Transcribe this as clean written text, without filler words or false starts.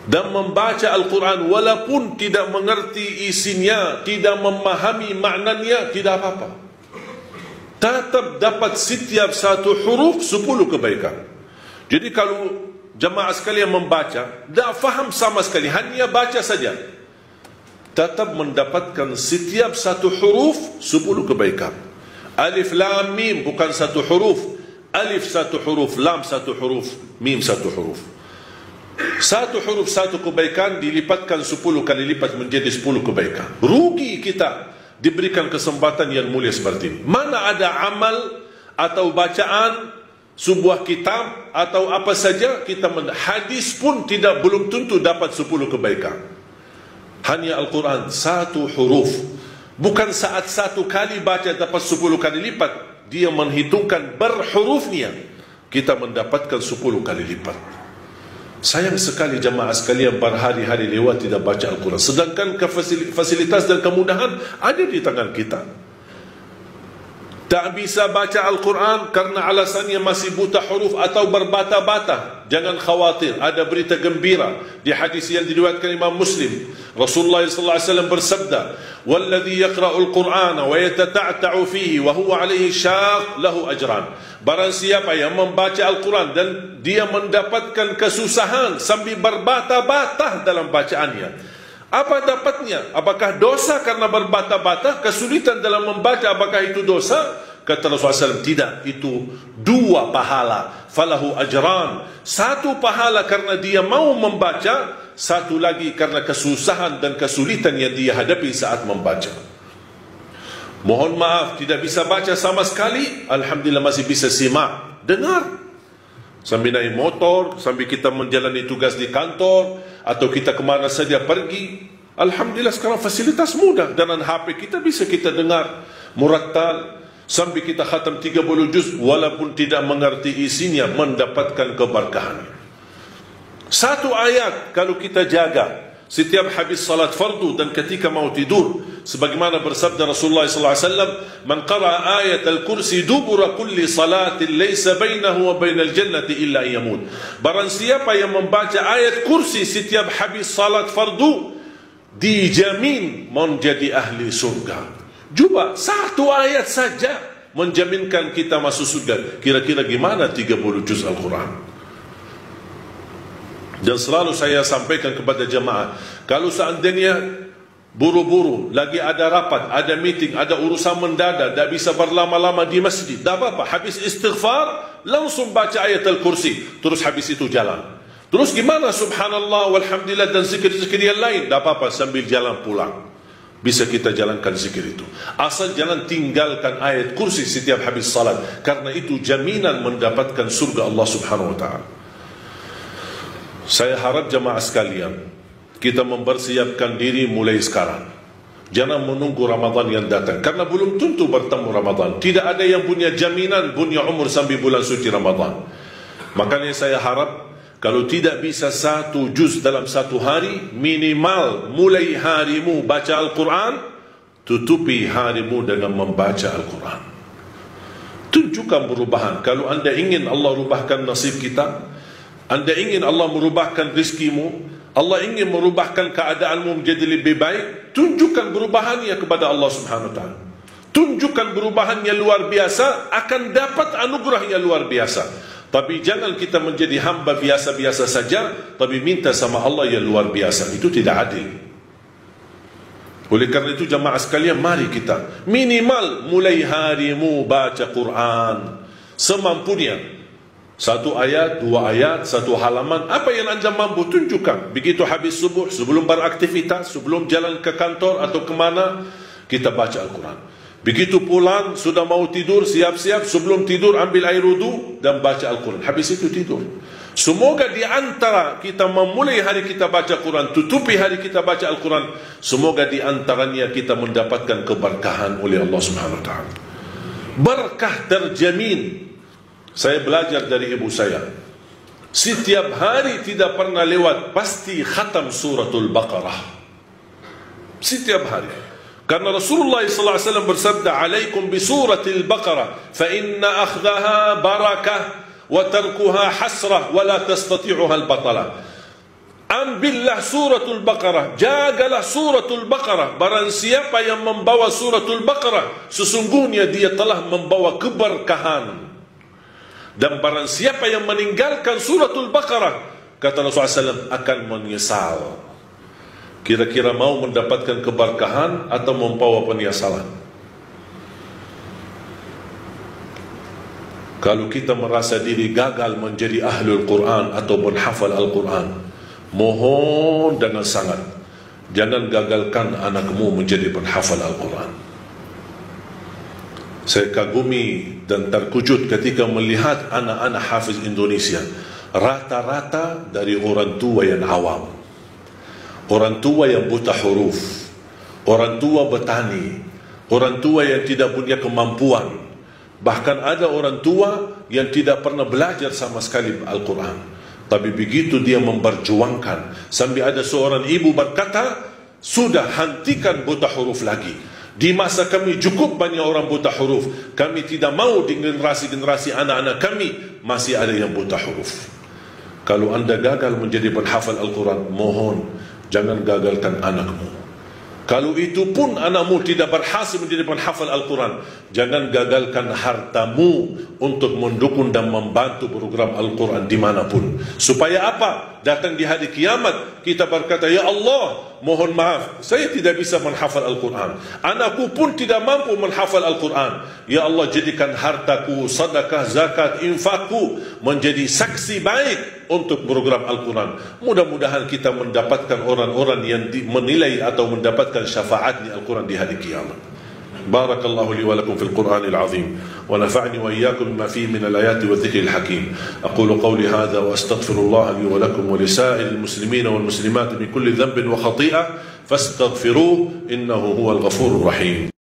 dan membaca Al-Quran walaupun tidak mengerti isinya, tidak memahami maknanya, tidak apa-apa. Tetap dapat setiap satu huruf 10 kebaikan. Jadi kalau jemaah sekalian membaca, tak faham sama sekali, hanya baca saja, tetap mendapatkan setiap satu huruf 10 kebaikan. Alif lam mim bukan satu huruf, alif satu huruf, lam satu huruf, mim satu huruf. Satu huruf satu kebaikan dilipatkan 10 kali lipat menjadi 10 kebaikan. Rugi kita diberikan kesempatan yang mulia seperti ini. Mana ada amal atau bacaan sebuah kitab atau apa saja kita hadis pun belum tentu dapat 10 kebaikan. Hanya Al-Quran satu huruf. Bukan saat satu kali baca dapat 10 kali lipat. Dia menghitungkan berhurufnya, kita mendapatkan 10 kali lipat. Sayang sekali jemaah sekalian berhari-hari lewat tidak baca Al-Quran, sedangkan fasilitas dan kemudahan ada di tangan kita. Tak bisa baca Al-Quran karena alasannya masih buta huruf atau berbata-bata. Jangan khawatir, ada berita gembira di hadis yang diriwayatkan Imam Muslim. Rasulullah SAW bersabda, "Walladhi yaqra'ul Qur'ana wa yatata'ta'u fihi wa huwa 'alaihi syaq lahu ajran." Barang siapa yang membaca Al-Quran dan dia mendapatkan kesusahan sambil berbata-bata dalam bacaannya, apa dapatnya? Apakah dosa karena berbata-bata? Kesulitan dalam membaca, apakah itu dosa? Kata Rasulullah SAW, tidak, itu 2 pahala. Falahu ajran. 1 pahala karena dia mau membaca, 1 lagi karena kesusahan dan kesulitan yang dia hadapi saat membaca. Mohon maaf, tidak bisa baca sama sekali, alhamdulillah masih bisa simak, dengar. Sambil naik motor, sambil kita menjalani tugas di kantor, atau kita kemana saja pergi. Alhamdulillah sekarang fasilitas mudah. Dengan HP kita bisa kita dengar murattal. Sambil kita khatam 30 juz, walaupun tidak mengerti isinya, mendapatkan keberkahan. 1 ayat kalau kita jaga setiap habis salat fardu dan ketika mau tidur, sebagaimana bersabda Rasulullah SAW, "Man qara'a ayat al-kursi dubura kulli salatin laysa bainahu wa bainal jannati illa yamut." Barang siapa yang membaca ayat kursi setiap habis salat fardu, dijamin menjadi ahli surga. Cuba 1 ayat saja menjaminkan kita masuk surga. Kira-kira gimana 30 juz Al-Quran? Dan selalu saya sampaikan kepada jemaah, kalau seandainya buru-buru, lagi ada rapat, ada meeting, ada urusan mendadak, tak bisa berlama-lama di masjid, tak apa-apa, habis istighfar langsung baca ayat Al-Kursi, terus habis itu jalan. Terus gimana subhanallah walhamdulillah dan zikir-zikir yang lain, tak apa-apa, sambil jalan pulang bisa kita jalankan zikir itu. Asal jangan tinggalkan ayat kursi setiap habis salat, karena itu jaminan mendapatkan surga Allah Subhanahu wa ta'ala. Saya harap jemaah sekalian, kita mempersiapkan diri mulai sekarang. Jangan menunggu Ramadan yang datang, karena belum tentu bertemu Ramadan. Tidak ada yang punya jaminan punya umur sampai bulan suci Ramadan. Makanya saya harap, kalau tidak bisa 1 juz dalam 1 hari, minimal mulai harimu baca Al-Quran, tutupi harimu dengan membaca Al-Quran. Tunjukkan perubahan. Kalau anda ingin Allah rubahkan nasib kita, anda ingin Allah merubahkan rizkimu, Allah ingin merubahkan keadaanmu menjadi lebih baik, tunjukkan perubahannya kepada Allah Subhanahu wa ta'ala. Tunjukkan perubahan yang luar biasa, akan dapat anugerah yang luar biasa. Tapi jangan kita menjadi hamba biasa-biasa saja, tapi minta sama Allah yang luar biasa. Itu tidak adil. Oleh karena itu jemaah sekalian, mari kita minimal mulai harimu baca Quran semampunya. 1 ayat, 2 ayat, 1 halaman, apa yang anda mampu tunjukkan. Begitu habis subuh, sebelum beraktivitas, sebelum jalan ke kantor atau kemana, kita baca Al-Quran. Begitu pulang, sudah mau tidur, siap-siap, sebelum tidur ambil air wudu dan baca Al-Quran. Habis itu tidur. Semoga di antara kita memulai hari kita baca Quran, tutupi hari kita baca Al-Quran, semoga di antaranya kita mendapatkan keberkahan oleh Allah Subhanahu wa ta'ala. Berkah terjamin. Saya belajar dari ibu saya, setiap hari tidak pernah lewat pasti khatam suratul Baqarah. Setiap hari. Karena Rasulullah SAW bersabda, "Alaikum bi suratil Baqarah, fa inna akhdaha barakah wa tarkuha hasrah wa la tastati'uha al-batalah." Ambillah suratul Baqarah, jagalah suratul Baqarah. Barang siapa yang membawa suratul Baqarah, sesungguhnya dia telah membawa keberkahan. Dan barang siapa yang meninggalkan suratul Baqarah, kata Rasulullah SAW, akan menyesal. Kira-kira mau mendapatkan keberkahan atau membawa penyesalan? Kalau kita merasa diri gagal menjadi ahlul Quran atau menghafal Al-Quran, mohon dengan sangat, jangan gagalkan anakmu menjadi penghafal Al-Quran. Saya kagumi dan terkejut ketika melihat anak-anak hafiz Indonesia, rata-rata dari orang tua yang awam, orang tua yang buta huruf, orang tua petani, orang tua yang tidak punya kemampuan. Bahkan ada orang tua yang tidak pernah belajar sama sekali Al-Quran. Tapi begitu dia memperjuangkan, sampai ada seorang ibu berkata, sudah hentikan buta huruf lagi. Di masa kami cukup banyak orang buta huruf. Kami tidak mau di generasi-generasi anak-anak kami masih ada yang buta huruf. Kalau anda gagal menjadi penghafal Al-Quran, mohon jangan gagalkan anakmu. Kalau itu pun anakmu tidak berhasil menjadi penghafal Al-Quran, jangan gagalkan hartamu untuk mendukung dan membantu program Al-Quran dimanapun. Supaya apa? Datang di hari kiamat, kita berkata, ya Allah, mohon maaf, saya tidak bisa menghafal Al-Quran. Anakku pun tidak mampu menghafal Al-Quran. Ya Allah, jadikan hartaku, sedekah, zakat, infakku menjadi saksi baik untuk program Al-Quran. Mudah-mudahan kita mendapatkan orang-orang yang menilai atau mendapatkan syafaatnya Al-Quran di hari kiamat. Barakallahu li wa lakum fil Qur'anil azim wa nafa'ni wa iyyakum bima fihi min al-ayati wa dhikril hakim. Aqulu qawli hadha wa astaghfirullah li wa lakum wa li sa'iril muslimin wal muslimat min kulli dhanbin wa khati'ah fastaghfiruhu innahu huwal ghafurur rahim.